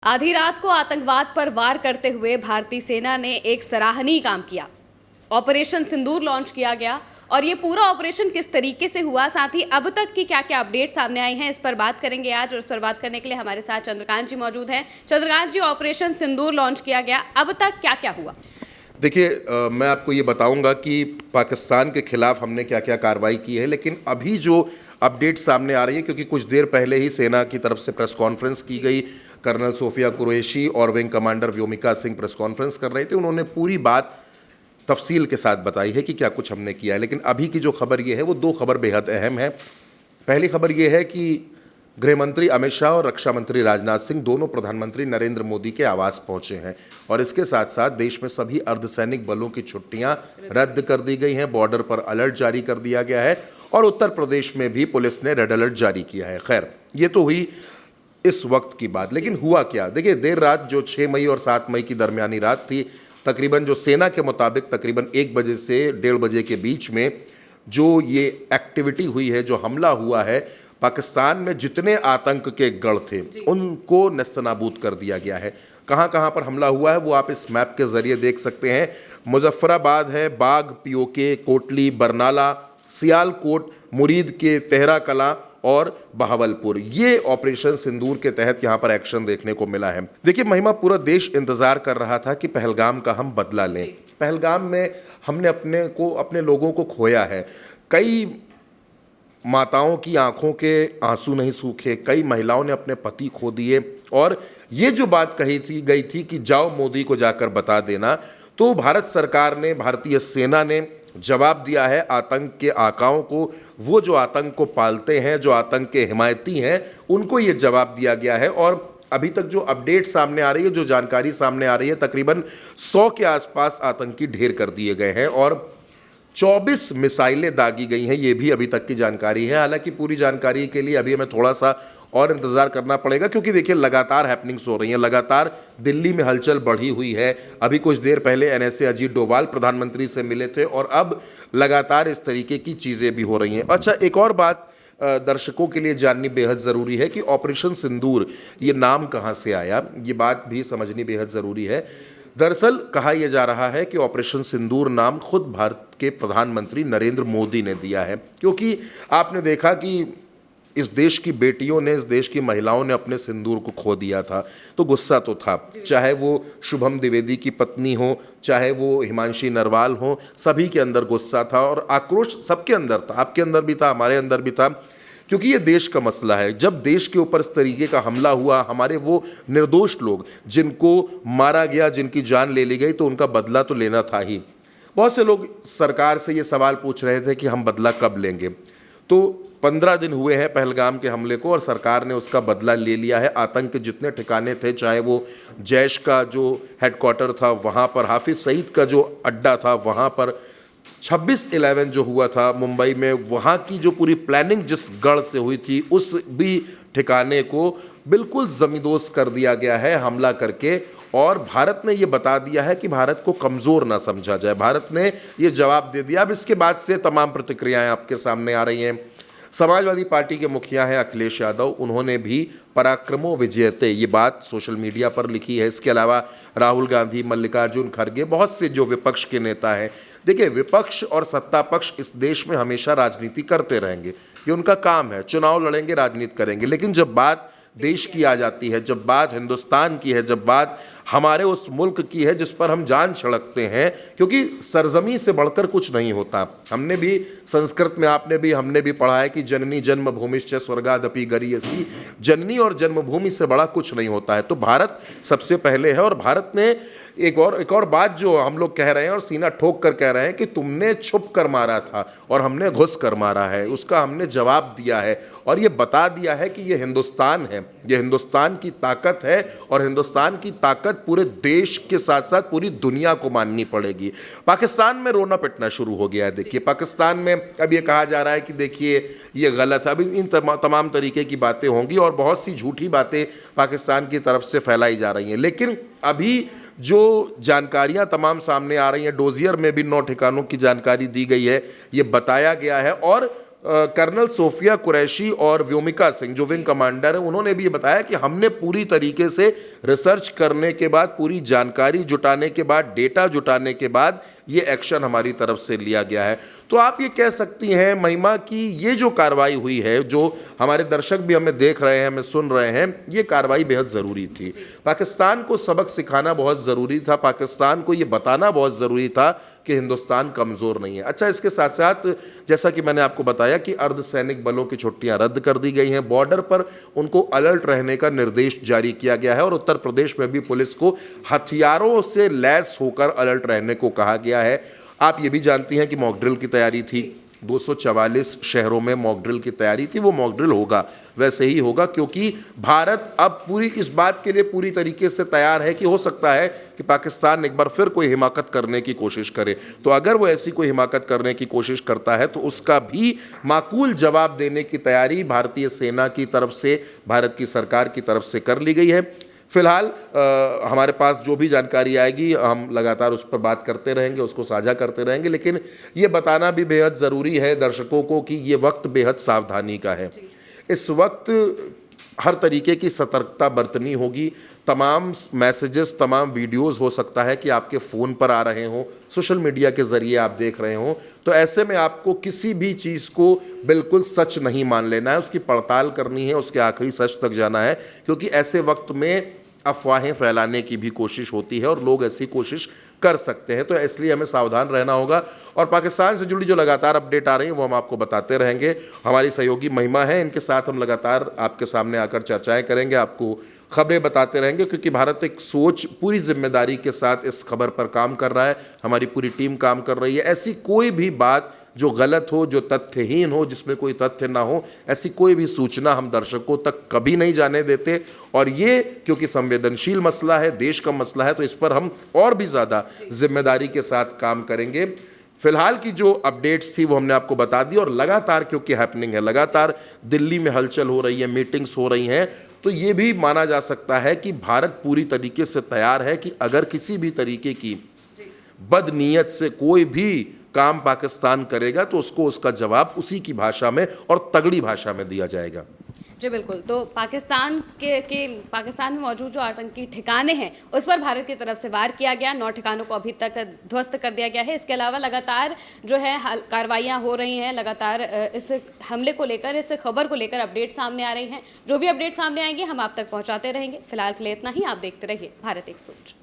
आधी रात को आतंकवाद पर वार करते हुए भारतीय सेना ने एक सराहनीय काम किया। ऑपरेशन सिंदूर लॉन्च किया गया और ये पूरा ऑपरेशन किस तरीके से हुआ, साथ ही अब तक की क्या क्या अपडेट सामने आई हैं, इस पर बात करेंगे आज। और इस पर बात करने के लिए हमारे साथ चंद्रकांत जी मौजूद हैं। चंद्रकांत जी, ऑपरेशन सिंदूर लॉन्च किया गया, अब तक क्या क्या हुआ? देखिए, मैं आपको ये बताऊंगा कि पाकिस्तान के खिलाफ हमने क्या क्या कार्रवाई की है, लेकिन अभी जो अपडेट सामने आ रही है, क्योंकि कुछ देर पहले ही सेना की तरफ से प्रेस कॉन्फ्रेंस की गई, कर्नल सोफिया कुरैशी और wing commander Vyomika Singh press conference कर रहे थे। उन्होंने पूरी बात तफसील के साथ बताई है कि क्या कुछ हमने किया है। लेकिन अभी की जो खबर ये है वो दो खबर बेहद अहम है। पहली खबर ये है कि गृह मंत्री अमित शाह और रक्षा मंत्री राजनाथ सिंह दोनों प्रधानमंत्री नरेंद्र मोदी के आवास पहुंचे हैं और इसके साथ साथ देश में सभी अर्धसैनिक बलों की छुट्टियां रद्द कर दी गई हैं, बॉर्डर पर अलर्ट जारी कर दिया गया है और उत्तर प्रदेश में भी पुलिस ने रेड अलर्ट जारी किया है। खैर, ये तो हुई इस वक्त की बात, लेकिन हुआ क्या? देखिए, देर रात जो 6 मई और 7 मई की दरमियानी रात थी, तकरीबन जो सेना के मुताबिक तकरीबन 1 बजे से 1:30 बजे के बीच में जो ये एक्टिविटी हुई है, जो हमला हुआ है, पाकिस्तान में जितने आतंक के गढ़ थे उनको नेस्तनाबूद कर दिया गया है। कहाँ कहाँ पर हमला हुआ है वो आप इस मैप के जरिए देख सकते हैं। मुजफ्फराबाद है, बाग, पीओके, कोटली, बरनाला, सियालकोट, मुरीद के तेहरा कला और बहावलपुर, ये ऑपरेशन सिंदूर के तहत यहाँ पर एक्शन देखने को मिला है। देखिए महिमा, पूरा देश इंतजार कर रहा था कि पहलगाम का हम बदला लें। पहलगाम में हमने अपने लोगों को खोया है। कई माताओं की आंखों के आंसू नहीं सूखे, कई महिलाओं ने अपने पति खो दिए और ये जो बात गई थी कि जाओ मोदी को जाकर बता देना, तो भारत सरकार ने, भारतीय सेना ने जवाब दिया है आतंक के आकाओं को। वो जो आतंक को पालते हैं, जो आतंक के हिमायती हैं, उनको ये जवाब दिया गया है। और अभी तक जो अपडेट सामने आ रही है, जो जानकारी सामने आ रही है, तकरीबन 100 के आसपास आतंकी ढेर कर दिए गए हैं और 24 मिसाइलें दागी गई हैं। ये भी अभी तक की जानकारी है। हालांकि पूरी जानकारी के लिए अभी हमें थोड़ा सा और इंतजार करना पड़ेगा, क्योंकि देखिए लगातार हैपनिंग्स हो रही हैं, लगातार दिल्ली में हलचल बढ़ी हुई है। अभी कुछ देर पहले एनएसए अजीत डोभाल प्रधानमंत्री से मिले थे और अब लगातार इस तरीके की चीज़ें भी हो रही हैं। अच्छा, एक और बात दर्शकों के लिए जाननी बेहद ज़रूरी है कि ऑपरेशन सिंदूर, ये नाम कहाँ से आया, ये बात भी समझनी बेहद ज़रूरी है। दरअसल कहा यह जा रहा है कि ऑपरेशन सिंदूर नाम खुद भारत के प्रधानमंत्री नरेंद्र मोदी ने दिया है, क्योंकि आपने देखा कि इस देश की बेटियों ने, इस देश की महिलाओं ने अपने सिंदूर को खो दिया था, तो गुस्सा तो था। चाहे वो शुभम द्विवेदी की पत्नी हो, चाहे वो हिमांशी नरवाल हो, सभी के अंदर गुस्सा था और आक्रोश सबके अंदर था। आपके अंदर भी था, हमारे अंदर भी था, क्योंकि ये देश का मसला है। जब देश के ऊपर इस तरीके का हमला हुआ, हमारे वो निर्दोष लोग जिनको मारा गया, जिनकी जान ले ली गई, तो उनका बदला तो लेना था ही। बहुत से लोग सरकार से ये सवाल पूछ रहे थे कि हम बदला कब लेंगे। तो 15 दिन हुए हैं पहलगाम के हमले को और सरकार ने उसका बदला ले लिया है। आतंक के जितने ठिकाने थे, चाहे वो जैश का जो हेडक्वार्टर था वहाँ पर, हाफिज सईद का जो अड्डा था वहाँ पर, 26/11 जो हुआ था मुंबई में, वहाँ की जो पूरी प्लानिंग जिस गढ़ से हुई थी, उस भी ठिकाने को बिल्कुल जमींदोज कर दिया गया है हमला करके। और भारत ने ये बता दिया है कि भारत को कमज़ोर ना समझा जाए। भारत ने ये जवाब दे दिया। अब इसके बाद से तमाम प्रतिक्रियाएं आपके सामने आ रही हैं। समाजवादी पार्टी के मुखिया हैं अखिलेश यादव, उन्होंने भी पराक्रमो विजयते ये बात सोशल मीडिया पर लिखी है। इसके अलावा राहुल गांधी, मल्लिकार्जुन खड़गे, बहुत से जो विपक्ष के नेता हैं। देखिए, विपक्ष और सत्ता पक्ष इस देश में हमेशा राजनीति करते रहेंगे, ये उनका काम है। चुनाव लड़ेंगे, राजनीति करेंगे, लेकिन जब बात देश की आ जाती है, जब बात हिंदुस्तान की है, जब बात हमारे उस मुल्क की है जिस पर हम जान छिड़कते हैं, क्योंकि सरजमी से बढ़कर कुछ नहीं होता। हमने भी संस्कृत में, आपने भी, हमने भी पढ़ा है कि जननी जन्मभूमिश्च स्वर्गादपि गरीयसी, जननी और जन्मभूमि से बड़ा कुछ नहीं होता है। तो भारत सबसे पहले है और भारत ने एक और बात जो हम लोग कह रहे हैं और सीना ठोक कर कह रहे हैं कि तुमने छुप कर मारा था और हमने घुस कर मारा है, उसका हमने जवाब दिया है और ये बता दिया है कि ये हिंदुस्तान है, ये हिंदुस्तान की ताकत है और हिंदुस्तान की ताकत पूरे देश के साथ साथ पूरी दुनिया को माननी पड़ेगी। पाकिस्तान में रोना पिटना शुरू हो गया है। देखिए, पाकिस्तान में अब ये कहा जा रहा है कि देखिए ये गलत है। अभी इन तमाम तरीके की बातें होंगी और बहुत सी झूठी बातें पाकिस्तान की तरफ से फैलाई जा रही हैं, लेकिन अभी जो जानकारियां तमाम सामने आ रही हैं, डोजियर में भी 9 ठिकानों की जानकारी दी गई है, ये बताया गया है और कर्नल सोफिया कुरैशी और व्योमिका सिंह जो विंग कमांडर है, उन्होंने भी ये बताया कि हमने पूरी तरीके से रिसर्च करने के बाद, पूरी जानकारी जुटाने के बाद, डेटा जुटाने के बाद ये एक्शन हमारी तरफ से लिया गया है। तो आप ये कह सकती हैं महिमा कि ये जो कार्रवाई हुई है, जो हमारे दर्शक भी हमें देख रहे हैं, हमें सुन रहे हैं, ये कार्रवाई बेहद ज़रूरी थी। पाकिस्तान को सबक सिखाना बहुत ज़रूरी था, पाकिस्तान को ये बताना बहुत ज़रूरी था कि हिंदुस्तान कमज़ोर नहीं है। अच्छा, इसके साथ साथ जैसा कि मैंने आपको बताया कि अर्धसैनिक बलों की छुट्टियां रद्द कर दी गई हैं, बॉर्डर पर उनको अलर्ट रहने का निर्देश जारी किया गया है और उत्तर प्रदेश में भी पुलिस को हथियारों से लैस होकर अलर्ट रहने को कहा गया है। आप ये भी जानती हैं कि मॉक ड्रिल की तैयारी थी, 244 शहरों में मॉक ड्रिल की तैयारी थी। वो मॉक ड्रिल होगा, वैसे ही होगा, क्योंकि भारत अब पूरी इस बात के लिए पूरी तरीके से तैयार है कि हो सकता है कि पाकिस्तान एक बार फिर कोई हिमाकत करने की कोशिश करे। तो अगर वो ऐसी कोई हिमाकत करने की कोशिश करता है तो उसका भी माकूल जवाब देने की तैयारी भारतीय सेना की तरफ से, भारत की सरकार की तरफ से कर ली गई है। फिलहाल हमारे पास जो भी जानकारी आएगी हम लगातार उस पर बात करते रहेंगे, उसको साझा करते रहेंगे, लेकिन ये बताना भी बेहद ज़रूरी है दर्शकों को कि ये वक्त बेहद सावधानी का है। इस वक्त हर तरीके की सतर्कता बरतनी होगी। तमाम मैसेजेस, तमाम वीडियोस हो सकता है कि आपके फ़ोन पर आ रहे हों, सोशल मीडिया के ज़रिए आप देख रहे हों, तो ऐसे में आपको किसी भी चीज़ को बिल्कुल सच नहीं मान लेना है, उसकी पड़ताल करनी है, उसके आखिरी सच तक जाना है, क्योंकि ऐसे वक्त में अफवाहें फैलाने की भी कोशिश होती है और लोग ऐसी कोशिश कर सकते हैं। तो इसलिए हमें सावधान रहना होगा और पाकिस्तान से जुड़ी जो लगातार अपडेट आ रही हैं वो हम आपको बताते रहेंगे। हमारी सहयोगी महिमा है, इनके साथ हम लगातार आपके सामने आकर चर्चाएं करेंगे, आपको खबरें बताते रहेंगे, क्योंकि भारत एक सोच, पूरी जिम्मेदारी के साथ इस खबर पर काम कर रहा है, हमारी पूरी टीम काम कर रही है। ऐसी कोई भी बात जो गलत हो, जो तथ्यहीन हो, जिसमें कोई तथ्य ना हो, ऐसी कोई भी सूचना हम दर्शकों तक कभी नहीं जाने देते। और ये क्योंकि संवेदनशील मसला है, देश का मसला है, तो इस पर हम और भी ज़्यादा जिम्मेदारी के साथ काम करेंगे। फिलहाल की जो अपडेट्स थी वो हमने आपको बता दी, और लगातार क्योंकि हैपनिंग है, लगातार दिल्ली में हलचल हो रही है, मीटिंग्स हो रही हैं, तो ये भी माना जा सकता है कि भारत पूरी तरीके से तैयार है कि अगर किसी भी तरीके की बदनीयत से कोई भी काम पाकिस्तान करेगा तो उसको उसका जवाब उसी की भाषा में और तगड़ी भाषा में दिया जाएगा। जी बिल्कुल। तो पाकिस्तान पाकिस्तान में मौजूद जो आतंकी ठिकाने हैं उस पर भारत की तरफ से वार किया गया, 9 ठिकानों को अभी तक ध्वस्त कर दिया गया है। इसके अलावा लगातार जो है कार्रवाइयाँ हो रही हैं, लगातार इस हमले को लेकर, इस खबर को लेकर अपडेट सामने आ रही हैं। जो भी अपडेट सामने आएंगे हम आप तक पहुँचाते रहेंगे। फिलहाल के लिए इतना ही। आप देखते रहिए भारत एक सोच।